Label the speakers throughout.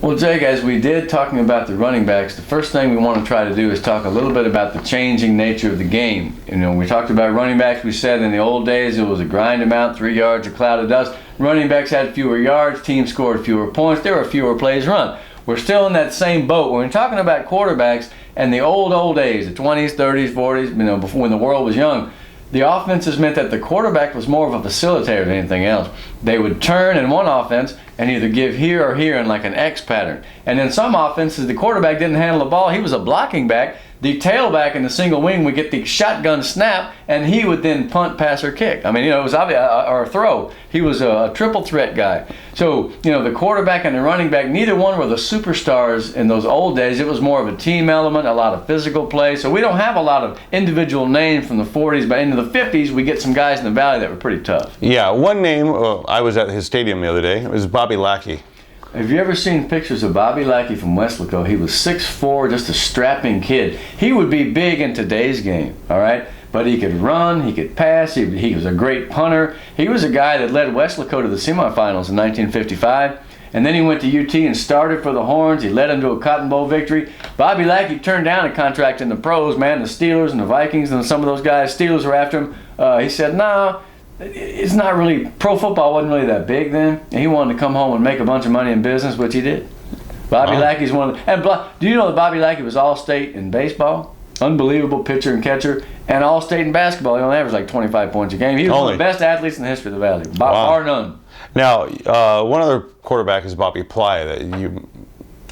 Speaker 1: Well, Jake, as we did talking about the running backs, the first thing we want to try to do is talk a little bit about the changing nature of the game. We talked about running backs. We said in the old days it was a grind them out, 3 yards, a cloud of dust. Running backs had fewer yards, teams scored fewer points, there were fewer plays run. We're still in that same boat. When we're talking about quarterbacks and the old days, the 20s, 30s, 40s, before when the world was young, the offenses meant that the quarterback was more of a facilitator than anything else. They would turn in one offense and either give here or here in like an X pattern. And in some offenses, the quarterback didn't handle the ball. He was a blocking back. The tailback in the single wing would get the shotgun snap, and he would then punt, pass, or kick. It was obvious, or throw. He was a triple threat guy. So, the quarterback and the running back, neither one were the superstars in those old days. It was more of a team element, a lot of physical play. So we don't have a lot of individual names from the 40s, but into the 50s, we get some guys in the Valley that were pretty tough.
Speaker 2: Yeah, one name, I was at his stadium the other day, it was Bobby Lackey.
Speaker 1: Have you ever seen pictures of Bobby Lackey from Weslaco? He was 6'4", just a strapping kid. He would be big in today's game, all right? But he could run, he could pass, he was a great punter. He was a guy that led Weslaco to the semifinals in 1955. And then he went to UT and started for the Horns. He led them to a Cotton Bowl victory. Bobby Lackey turned down a contract in the pros, man. The Steelers and the Vikings and some of those guys, Steelers were after him. He said, no. It's not really, pro football wasn't really that big then, and he wanted to come home and make a bunch of money in business, which he did. Bobby Lackey's one of the, and do you know that Bobby Lackey was All-State in baseball? Unbelievable pitcher and catcher, and All-State in basketball. He only averaged like 25 points a game. He was one of the best athletes in the history of the Valley, bar none.
Speaker 2: Now, one other quarterback is Bobby Ply that you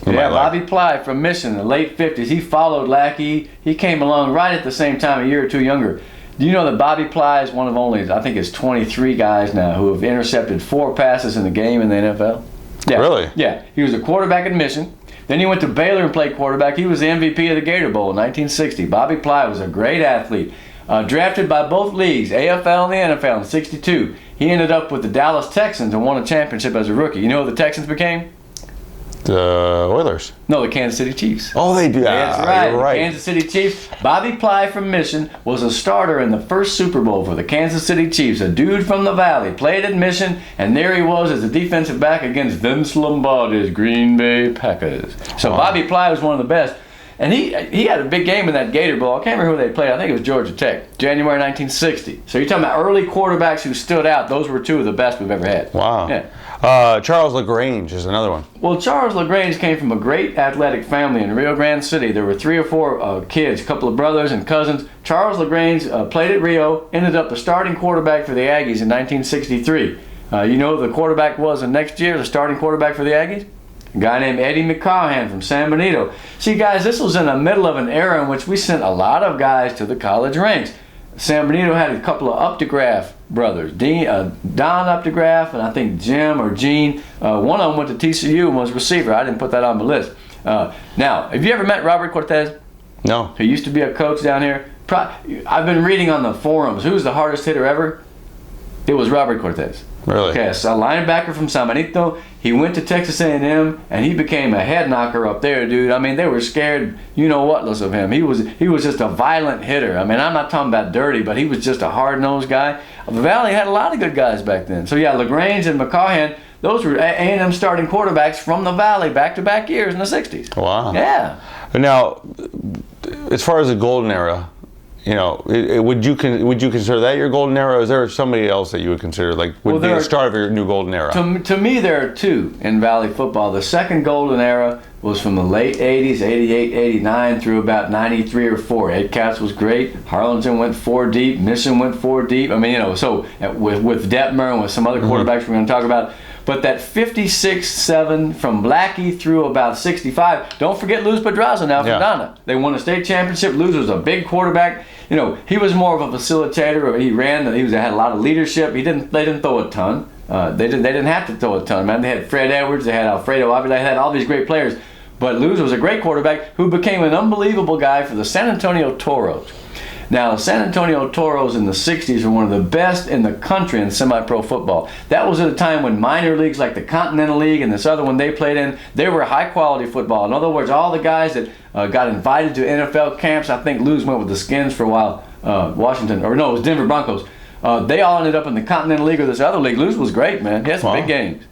Speaker 1: yeah, Bobby Ply from Mission in the late 50s. He followed Lackey. He came along right at the same time, a year or two younger. Do you know that Bobby Ply is one of only, I think it's 23 guys now who have intercepted 4 passes in the game in the NFL? Yeah.
Speaker 2: Really?
Speaker 1: Yeah. He was a quarterback at Mission. Then he went to Baylor and played quarterback. He was the MVP of the Gator Bowl in 1960. Bobby Ply was a great athlete. Drafted by both leagues, AFL and the NFL in 62. He ended up with the Dallas Texans and won a championship as a rookie. You know who the Texans became?
Speaker 2: The Oilers.
Speaker 1: No, the Kansas City Chiefs.
Speaker 2: Oh, they do.
Speaker 1: That's right.
Speaker 2: You're right.
Speaker 1: The Kansas City Chiefs. Bobby Ply from Mission was a starter in the first Super Bowl for the Kansas City Chiefs. A dude from the Valley, played at Mission, and there he was as a defensive back against Vince Lombardi's Green Bay Packers. So Bobby Ply was one of the best. And he had a big game in that Gator Bowl. I can't remember who they played. I think it was Georgia Tech, January 1960. So you're talking about early quarterbacks who stood out. Those were 2 of the best we've ever had.
Speaker 2: Wow.
Speaker 1: Yeah.
Speaker 2: Charles LaGrange is another one.
Speaker 1: Well, Charles LaGrange came from a great athletic family in Rio Grande City. There were 3 or 4 kids, a couple of brothers and cousins. Charles LaGrange played at Rio, ended up the starting quarterback for the Aggies in 1963. You know who the quarterback was the next year, the starting quarterback for the Aggies? A guy named Eddie McCaughan from San Benito. See, guys, this was in the middle of an era in which we sent a lot of guys to the college ranks. San Benito had a couple of Updegraff brothers, Don Updegraff, and I think Jim or Gene. One of them went to TCU and was receiver. I didn't put that on the list. Now, have you ever met Robert Cortez?
Speaker 2: No.
Speaker 1: He used to be a coach down here. I've been reading on the forums. Who's the hardest hitter ever? It was Robert Cortez.
Speaker 2: Really?
Speaker 1: Okay, so a linebacker from San Benito. He went to Texas A&M, and he became a head knocker up there, dude. I mean, they were scared, you-know-what-less of him. He was just a violent hitter. I mean, I'm not talking about dirty, but he was just a hard-nosed guy. The Valley had a lot of good guys back then. So, yeah, LaGrange and McCaughan, those were A&M starting quarterbacks from the Valley back-to-back years in the 60s.
Speaker 2: Wow.
Speaker 1: Yeah.
Speaker 2: Now, as far as the golden era, would you consider that your golden era, or is there somebody else that you would consider would be the start of your new golden era?
Speaker 1: To me, there are 2 in Valley football. The second golden era was from the late 80s, 88, 89, through about 93 or 4. Ed Katz was great. Harlingen went 4 deep. Mission went 4 deep. I mean, so with Detmer and with some other quarterbacks we're going to talk about. But that 56-7 from Blackie through about 65. Don't forget Luz Pedraza now from Donna. They won a state championship. Luz was a big quarterback. He was more of a facilitator. He had a lot of leadership. They didn't throw a ton. They didn't have to throw a ton, man. They had Fred Edwards. They had Alfredo Avila. They had all these great players. But Luz was a great quarterback who became an unbelievable guy for the San Antonio Toros. Now, the San Antonio Toros in the 60s were one of the best in the country in semi-pro football. That was at a time when minor leagues like the Continental League and this other one they played in, they were high-quality football. In other words, all the guys that got invited to NFL camps, I think Luz went with the Skins for a while, it was Denver Broncos. They all ended up in the Continental League or this other league. Luz was great, man. He had some big games.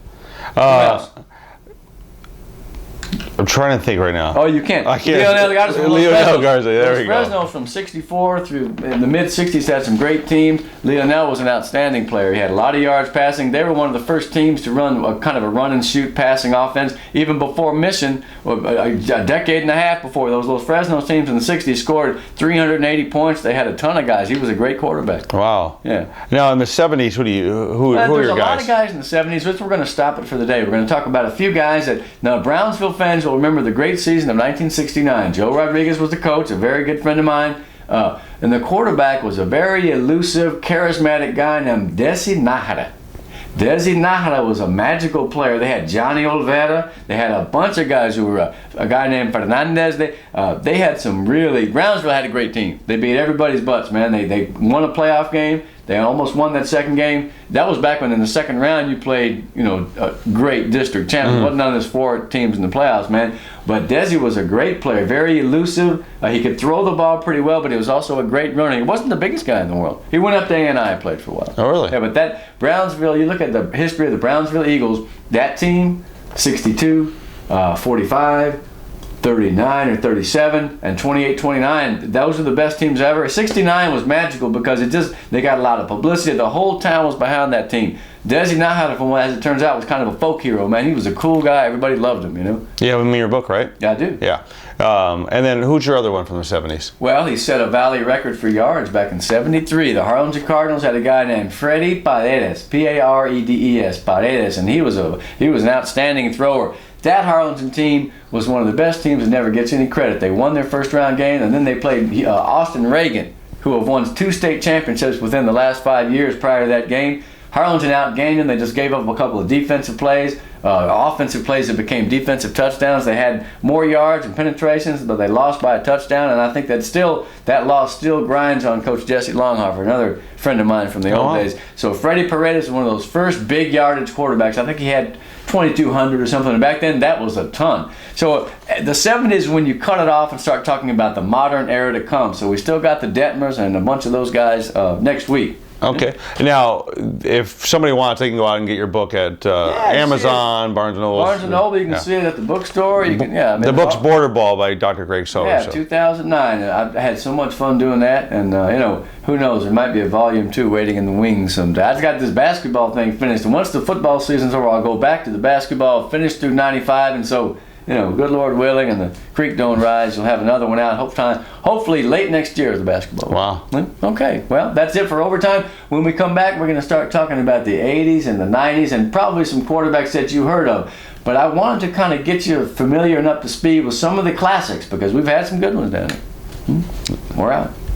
Speaker 2: I'm trying to think right now.
Speaker 1: Oh, you can't.
Speaker 2: I can't.
Speaker 1: Lionel Garza.
Speaker 2: Lionel Garza, there we go.
Speaker 1: Fresno from 64 through in the mid-60s had some great teams. Lionel was an outstanding player. He had a lot of yards passing. They were one of the first teams to run a kind of a run-and-shoot passing offense, even before Mission, a decade and a half before. Those Fresno teams in the 60s scored 380 points. They had a ton of guys. He was a great quarterback.
Speaker 2: Wow.
Speaker 1: Yeah.
Speaker 2: Now, in the 70s, who are your guys?
Speaker 1: There's a lot of guys in the 70s, but we're going to stop it for the day. We're going to talk about a few guys that, now, Brownsville fans will remember the great season of 1969. Joe Rodriguez was the coach, a very good friend of mine. And the quarterback was a very elusive, charismatic guy named Desi Nahara. Desi Nahara was a magical player. They had Johnny Olvera. They had a bunch of guys who were a guy named Fernandez. They had some really, Brownsville had a great team. They beat everybody's butts, man. They won a playoff game. They almost won that second game. That was back when in the second round you played, a great district champion. Wasn't none of those 4 teams in the playoffs, man. But Desi was a great player, very elusive. He could throw the ball pretty well, but he was also a great runner. He wasn't the biggest guy in the world. He went up to A&I and played for a while.
Speaker 2: Oh, really?
Speaker 1: Yeah, but that Brownsville, you look at the history of the Brownsville Eagles, that team, 62, 45, 39 or 37, and 28-29. Those are the best teams ever. 69 was magical because they got a lot of publicity. The whole town was behind that team. Desi Nahara, as it turns out, was kind of a folk hero, man. He was a cool guy. Everybody loved him,
Speaker 2: You have him in your book, right?
Speaker 1: Yeah, I do.
Speaker 2: Yeah. And then who's your other one from the 70s?
Speaker 1: Well, he set a Valley record for yards back in 73. The Harlingen Cardinals had a guy named Freddie Paredes, Paredes, Paredes, and he was an outstanding thrower. That Harlingen team was one of the best teams that never gets any credit. They won their first round game, and then they played Austin Reagan, who have won 2 state championships within the last 5 years prior to that game. Harlingen outgained them. They just gave up a couple of defensive plays, offensive plays that became defensive touchdowns. They had more yards and penetrations, but they lost by a touchdown, and I think that loss still grinds on Coach Jesse Longhofer, another friend of mine from the old days. So Freddie Paredes is one of those first big yardage quarterbacks. I think he had 2,200 or something, and back then that was a ton. So the 70s, when you cut it off and start talking about the modern era to come. So we still got the Detmers and a bunch of those guys next week.
Speaker 2: Okay. Now, if somebody wants, they can go out and get your book at Amazon, Barnes & Noble.
Speaker 1: Barnes & Noble, you can see it at the bookstore. You can,
Speaker 2: the book's Border Ball by Dr. Greg Sower.
Speaker 1: Yeah, 2009. I had so much fun doing that, and who knows, there might be a volume 2 waiting in the wings someday. I've got this basketball thing finished, and once the football season's over, I'll go back to the basketball, finish through 95, and so, good Lord willing, and the creek don't rise, you'll have another one out, hopefully late next year is the basketball.
Speaker 2: Wow.
Speaker 1: Okay, well, that's it for Overtime. When we come back, we're going to start talking about the 80s and the 90s, and probably some quarterbacks that you heard of. But I wanted to kind of get you familiar and up to speed with some of the classics, because we've had some good ones down there. We're out.